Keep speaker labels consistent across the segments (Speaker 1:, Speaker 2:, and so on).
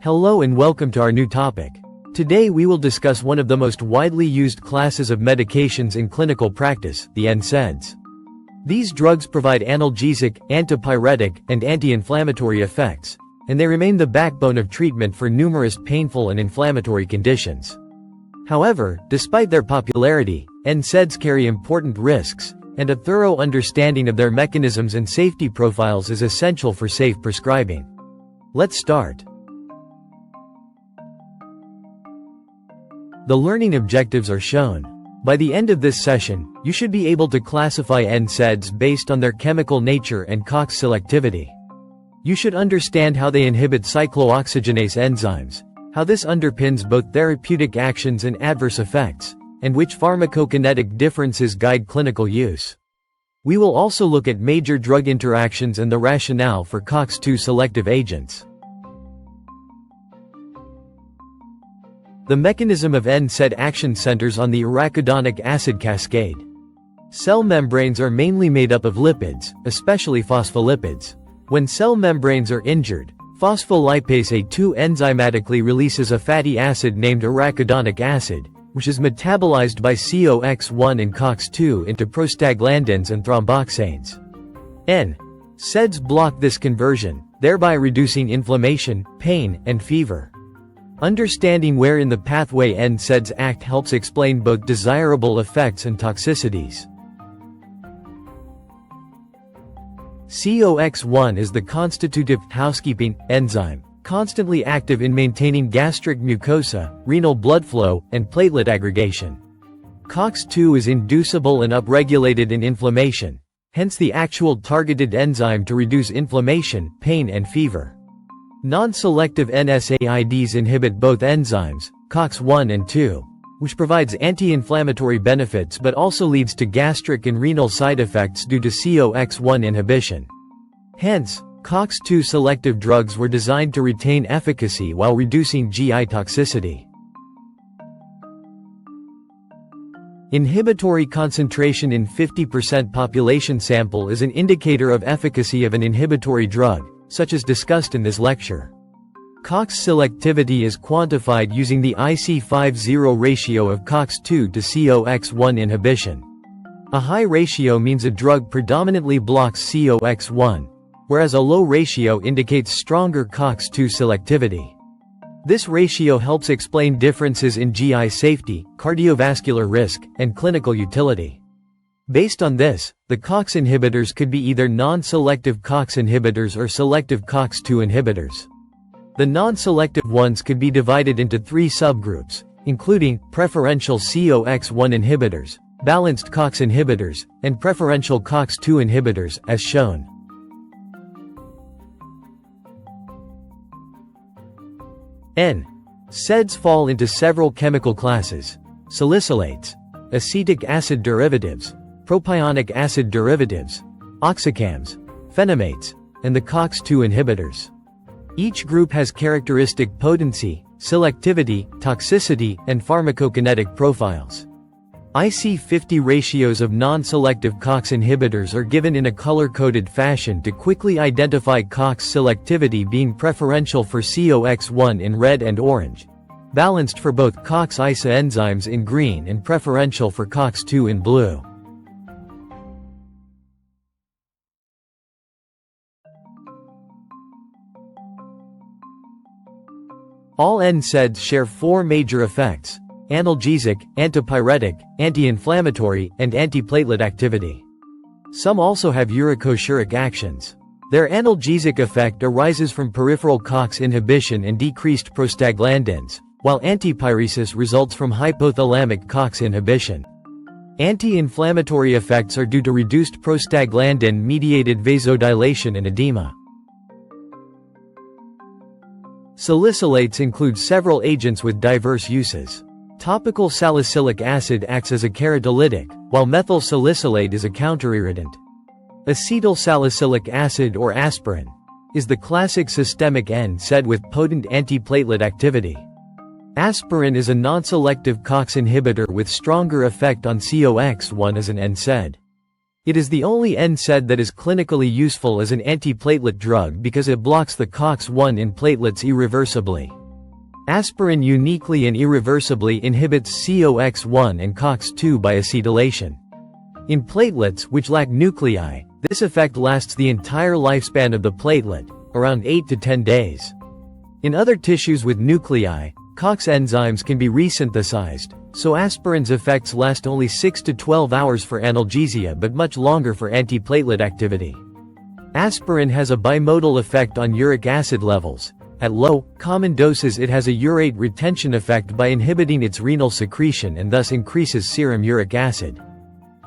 Speaker 1: Hello and welcome to our new topic. Today we will discuss one of the most widely used classes of medications in clinical practice, the NSAIDs. These drugs provide analgesic, antipyretic, and anti-inflammatory effects, and they remain the backbone of treatment for numerous painful and inflammatory conditions. However, despite their popularity, NSAIDs carry important risks, and a thorough understanding of their mechanisms and safety profiles is essential for safe prescribing. Let's start. The learning objectives are shown. By the end of this session, you should be able to classify NSAIDs based on their chemical nature and COX selectivity. You should understand how they inhibit cyclooxygenase enzymes, how this underpins both therapeutic actions and adverse effects, and which pharmacokinetic differences guide clinical use. We will also look at major drug interactions and the rationale for COX-2 selective agents. The mechanism of NSAID action centers on the arachidonic acid cascade. Cell membranes are mainly made up of lipids, especially phospholipids. When cell membranes are injured, phospholipase A2 enzymatically releases a fatty acid named arachidonic acid, which is metabolized by COX-1 and COX-2 into prostaglandins and thromboxanes. NSAIDs block this conversion, thereby reducing inflammation, pain, and fever. Understanding where in the pathway NSAIDs act helps explain both desirable effects and toxicities. COX-1 is the constitutive housekeeping enzyme, constantly active in maintaining gastric mucosa, renal blood flow, and platelet aggregation. COX-2 is inducible and upregulated in inflammation, hence the actual targeted enzyme to reduce inflammation, pain and fever. Non-selective NSAIDs inhibit both enzymes, COX-1 and 2, which provides anti-inflammatory benefits but also leads to gastric and renal side effects due to COX-1 inhibition. Hence, COX-2 selective drugs were designed to retain efficacy while reducing GI toxicity. Inhibitory concentration in 50% population sample is an indicator of efficacy of an inhibitory drug, such as discussed in this lecture. COX selectivity is quantified using the IC50 ratio of COX-2 to COX-1 inhibition. A high ratio means a drug predominantly blocks COX-1, whereas a low ratio indicates stronger COX-2 selectivity. This ratio helps explain differences in GI safety, cardiovascular risk, and clinical utility. Based on this, the COX inhibitors could be either non-selective COX inhibitors or selective COX-2 inhibitors. The non-selective ones could be divided into three subgroups, including preferential COX-1 inhibitors, balanced COX inhibitors, and preferential COX-2 inhibitors, as shown. NSAIDs fall into several chemical classes: salicylates, acetic acid derivatives, propionic acid derivatives, oxycams, phenamates, and the COX-2 inhibitors. Each group has characteristic potency, selectivity, toxicity, and pharmacokinetic profiles. IC50 ratios of non-selective COX inhibitors are given in a color-coded fashion to quickly identify COX selectivity being preferential for COX-1 in red and orange, balanced for both COX isoenzymes in green and preferential for COX-2 in blue. All NSAIDs share four major effects: analgesic, antipyretic, anti-inflammatory, and antiplatelet activity. Some also have uricosuric actions. Their analgesic effect arises from peripheral COX inhibition and decreased prostaglandins, while antipyresis results from hypothalamic COX inhibition. Anti-inflammatory effects are due to reduced prostaglandin-mediated vasodilation and edema. Salicylates include several agents with diverse uses. Topical salicylic acid acts as a keratolytic, while methyl salicylate is a counterirritant. Acetyl salicylic acid or aspirin is the classic systemic NSAID with potent antiplatelet activity. Aspirin is a non-selective COX inhibitor with stronger effect on COX-1 as an NSAID. It is the only NSAID that is clinically useful as an antiplatelet drug because it blocks the COX-1 in platelets irreversibly. Aspirin uniquely and irreversibly inhibits COX-1 and COX-2 by acetylation. In platelets which lack nuclei, this effect lasts the entire lifespan of the platelet, around 8 to 10 days. In other tissues with nuclei, COX enzymes can be resynthesized, so aspirin's effects last only 6 to 12 hours for analgesia but much longer for antiplatelet activity. Aspirin has a bimodal effect on uric acid levels. At low, common doses it has a urate retention effect by inhibiting its renal secretion and thus increases serum uric acid.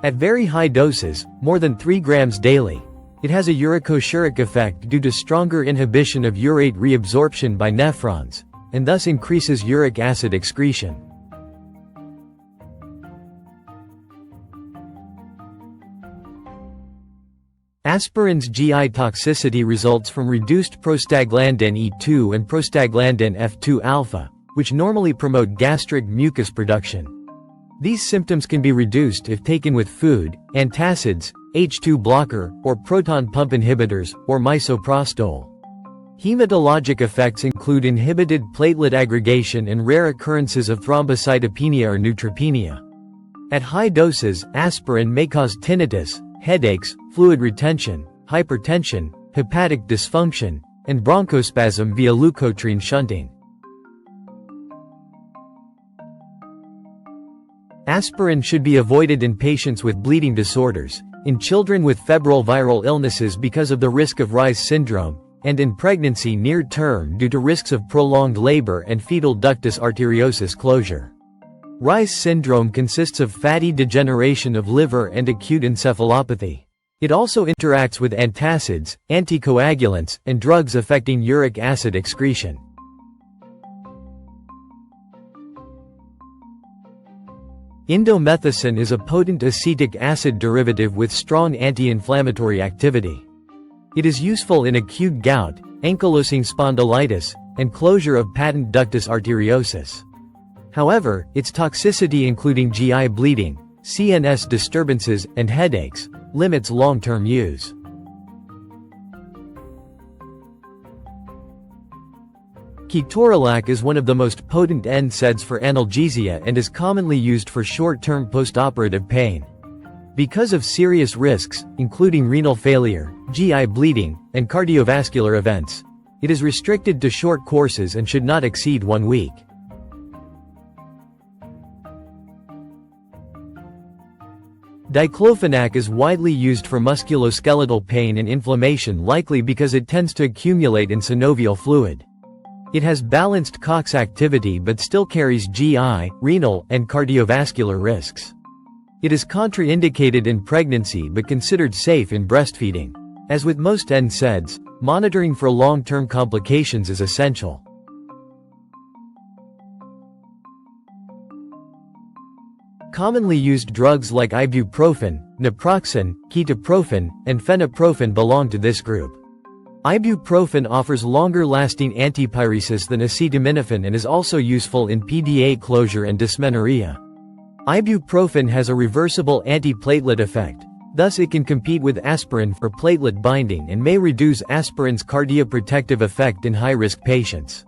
Speaker 1: At very high doses, more than 3 grams daily, it has a uricosuric effect due to stronger inhibition of urate reabsorption by nephrons, and thus increases uric acid excretion. Aspirin's GI toxicity results from reduced prostaglandin E2 and prostaglandin F2-alpha, which normally promote gastric mucus production. These symptoms can be reduced if taken with food, antacids, H2 blocker, or proton pump inhibitors, or misoprostol. Hematologic effects include inhibited platelet aggregation and rare occurrences of thrombocytopenia or neutropenia. At high doses, aspirin may cause tinnitus, headaches, fluid retention, hypertension, hepatic dysfunction, and bronchospasm via leukotriene shunting. Aspirin should be avoided in patients with bleeding disorders, in children with febrile viral illnesses because of the risk of Reye's syndrome, and in pregnancy near term due to risks of prolonged labor and fetal ductus arteriosus closure. Reye's syndrome consists of fatty degeneration of liver and acute encephalopathy. It also interacts with antacids, anticoagulants, and drugs affecting uric acid excretion. Indomethacin is a potent acetic acid derivative with strong anti-inflammatory activity. It is useful in acute gout, ankylosing spondylitis, and closure of patent ductus arteriosus. However, its toxicity including GI bleeding, CNS disturbances, and headaches, limits long-term use. Ketorolac is one of the most potent NSAIDs for analgesia and is commonly used for short-term postoperative pain. Because of serious risks, including renal failure, GI bleeding, and cardiovascular events, it is restricted to short courses and should not exceed 1 week. Diclofenac is widely used for musculoskeletal pain and inflammation, likely because it tends to accumulate in synovial fluid. It has balanced COX activity but still carries GI, renal, and cardiovascular risks. It is contraindicated in pregnancy but considered safe in breastfeeding. As with most NSAIDs, monitoring for long-term complications is essential. Commonly used drugs like ibuprofen, naproxen, ketoprofen, and phenoprofen belong to this group. Ibuprofen offers longer-lasting antipyresis than acetaminophen and is also useful in PDA closure and dysmenorrhea. Ibuprofen has a reversible antiplatelet effect, thus it can compete with aspirin for platelet binding and may reduce aspirin's cardioprotective effect in high-risk patients.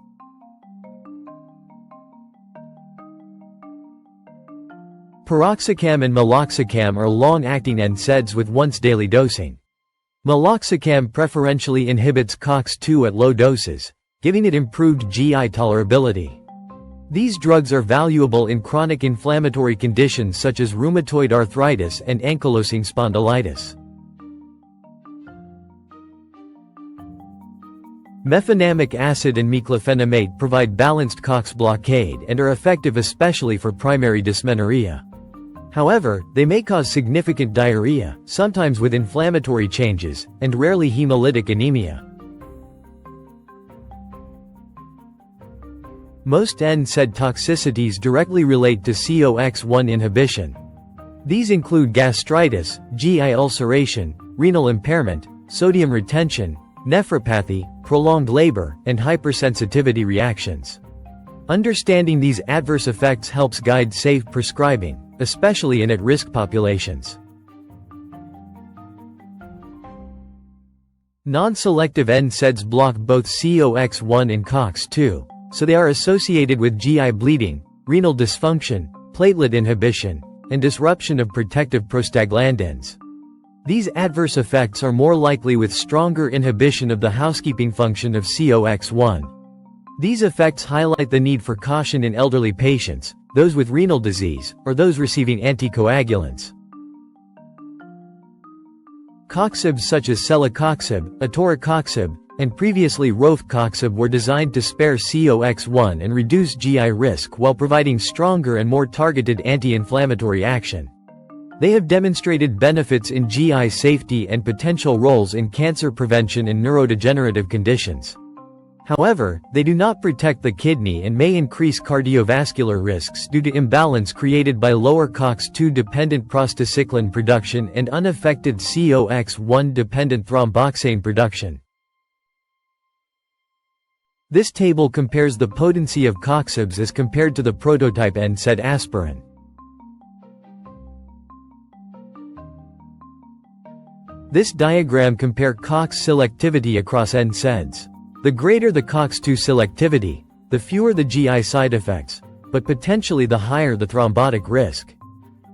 Speaker 1: Piroxicam and meloxicam are long-acting NSAIDs with once-daily dosing. Meloxicam preferentially inhibits COX-2 at low doses, giving it improved GI tolerability. These drugs are valuable in chronic inflammatory conditions such as rheumatoid arthritis and ankylosing spondylitis. Mefenamic acid and meclofenamate provide balanced COX blockade and are effective especially for primary dysmenorrhea. However, they may cause significant diarrhea, sometimes with inflammatory changes, and rarely hemolytic anemia. Most NSAID toxicities directly relate to COX-1 inhibition. These include gastritis, GI ulceration, renal impairment, sodium retention, nephropathy, prolonged labor, and hypersensitivity reactions. Understanding these adverse effects helps guide safe prescribing, especially in at-risk populations. Non-selective NSAIDs block both COX-1 and COX-2, so they are associated with GI bleeding, renal dysfunction, platelet inhibition, and disruption of protective prostaglandins. These adverse effects are more likely with stronger inhibition of the housekeeping function of COX-1. These effects highlight the need for caution in elderly patients, those with renal disease, or those receiving anticoagulants. Coxibs such as celecoxib, atorvastatin, and previously rofecoxib were designed to spare COX-1 and reduce GI risk while providing stronger and more targeted anti-inflammatory action. They have demonstrated benefits in GI safety and potential roles in cancer prevention and neurodegenerative conditions. However, they do not protect the kidney and may increase cardiovascular risks due to imbalance created by lower COX-2-dependent prostacyclin production and unaffected COX-1-dependent thromboxane production. This table compares the potency of coxibs as compared to the prototype NSAID aspirin. This diagram compares COX selectivity across NSAIDs. The greater the COX-2 selectivity, the fewer the GI side effects, but potentially the higher the thrombotic risk.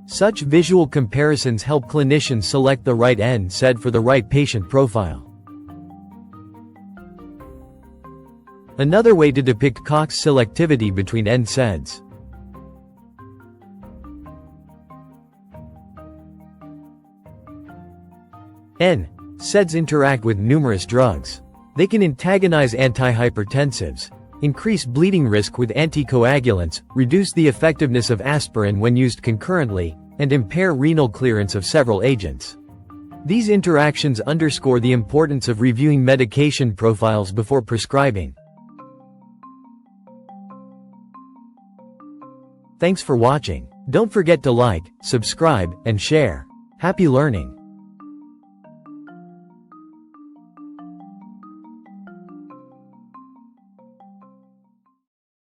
Speaker 1: Such visual comparisons help clinicians select the right NSAID for the right patient profile. Another way to depict COX selectivity between NSAIDs. NSAIDs interact with numerous drugs. They can antagonize antihypertensives, increase bleeding risk with anticoagulants, reduce the effectiveness of aspirin when used concurrently, and impair renal clearance of several agents. These interactions underscore the importance of reviewing medication profiles before prescribing. Thanks for watching. Don't forget to like, subscribe, and share. Happy learning!